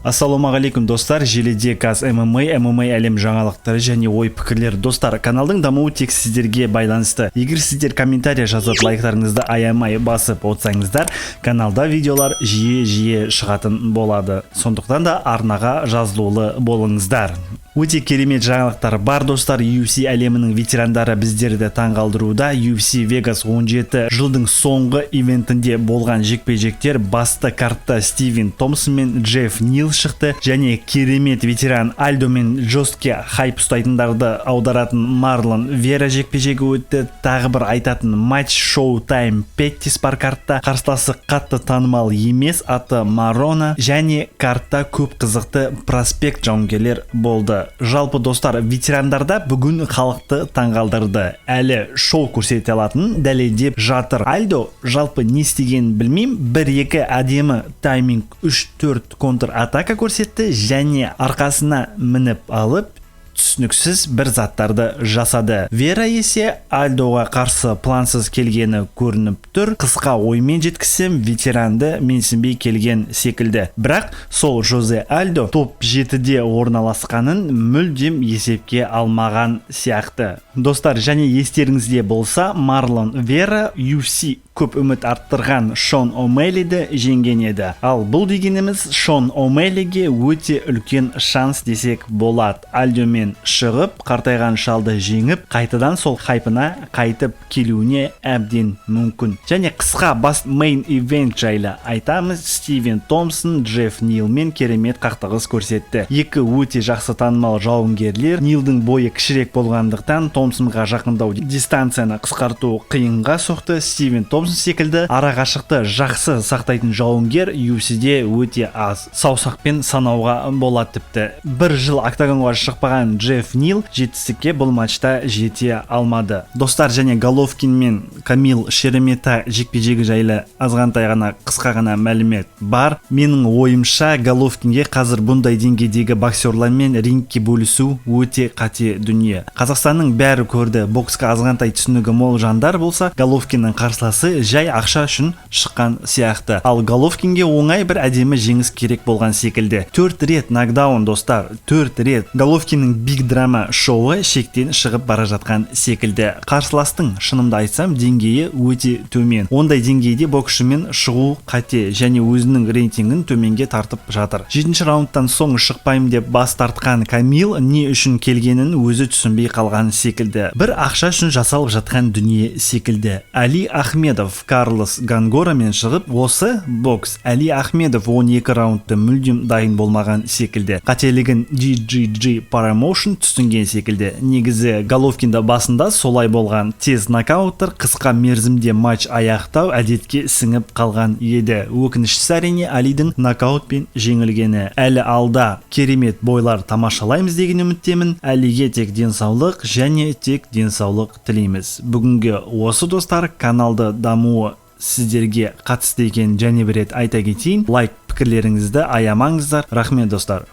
Ассалаумағалейкум достар, желіде каз ММА әлем жаңалықтары және ой пікірлер. Достар, каналдың дамуы тек сіздерге байланысты. Егер сіздер комментария жазып, лайктарыңызды аямай басып отсаңыздар, каналда видеолар жиі шығатын болады. Сондықтан да арнаға жазылулы болыңыздар. Өте керемет жаңалықтар бар достар. UFC әлемінің ветерандары біздерді таңғалдыруда. UFC Vegas 17 жылдың соңғы ивентінде болған жекпе-жектер басты картта Стивен Томпсон мен Джефф Нил шықты, және керемет ветеран Альдо мен Джоске хайп ұстайтындарды аударатын Марлон Вера жекпе-жегі өтті. Тағы бір айтатын матч Showtime Петтис бар картта. Қарсыласы қатты танымал емес, аты Марона, және картта көп қызықты проспект жауынгерлер болды. Жалпы достар, ветерандарда бүгін халықты таңғалдырды. Әлі шоу көрсете алатын дәлелдеп жатыр. Альдо жалпы не істеген білмеймін, 1-2 әдемі тайминг 3-4 контр атака көрсетті, және арқасына мініп алып түсініксіз бір заттарды жасады. Вера есе Альдоға қарсы плансыз келгені көрініп тұр. Қысқа оймен жеткізсем, ветеранды менсінбей келген секілді. Бірақ сол Жозе Альдо топ 7-де орналасқанын мүлдем есепке алмаған сияқты. Достар, және естеріңізде болса, Марлон Вера UFC көп үміт арттырған Шон О'Мэллиді жеңген еді. Ал бұл дегеніміз Шон О'Мэллиге өте үлкен шанс десек болады. Альдомен шығып, қартайған шалды жеңіп, қайтадан сол хайпына қайтып келуіне әбден мүмкін. Және қысқа бас мейн ивент жайлы айтамыз. Стивен Томпсон Джефф Нилмен керемет қақтығыс көрсетті. Екі өте жақсы танымал жауынгерлер. Нилдің бойы кішірек болғандықтан Томпсонға жақындау дистанцияны қысқарту қиынға соқты. Стивен Томпсон секілді арақашықты жақсы сақтайтын жауынгер UFC-де өте аз. Саусақпен санауға болады тіпті. Бір жыл октагонға шықпаған Джефф Нил жетістікке бұл матчта жете алмады. Достар, және Головкин мен Камил Шеремета жекпе-жегі жайлы азғантай ғана қысқа ғана мәлімет бар. Менің ойымша, Головкинге қазір бұндай деңгейдегі боксерлармен рингке бөлісу өте қате дүние. Қазақстанның бәрі көрді. Боксқа азғантай түсінігі мол жандар болса, Головкиннің қарсыласы жай ақша үшін шыққан сияқты. Ал Головкинге оңай бір әдемі жеңіс керек болған секілді. 4 рет нокдаун достар, 4 рет. Головкиннің биг драма шоуы шектен шығып бара жатқан секілді. Қарсыластың, шынымды айтсам, деңгейі өте төмен. Ондай деңгейде боксшымен шығу қате, және өзінің рейтингін төменге тартып жатыр. 7-ші раундтан соң шықпайым деп бас тартқан Камил не үшін келгенін өзі түсінбей қалған секілді. Бір ақша үшін жасалып жатқан дүние секілді. Али Ахмедов Карлос Гангорамен шығып, осы бокс. Али Ахмедов 12 раундты мүлдем дайын болмаған секілді. Қателігін GGG Promotion түсінген секілді. Негізі Головкинда басында солай болған. Тез нокауттар, қысқа мерзімде матч аяқтау әдетке сіңіп қалған еді. Өкініштісі әрине Алидің нокаутпен жеңілгені. Әлі алда керемет бойлар тамашалаймыз деген үміттемін. Алиге тек денсаулық және тек денсаулық тілейміз. Бүгінгі осы достар, каналды дамуы сіздерге қатысты екен және бір рет айта кетейін. Лайк, пікірлеріңізді аямаңыздар. Рахмет достар.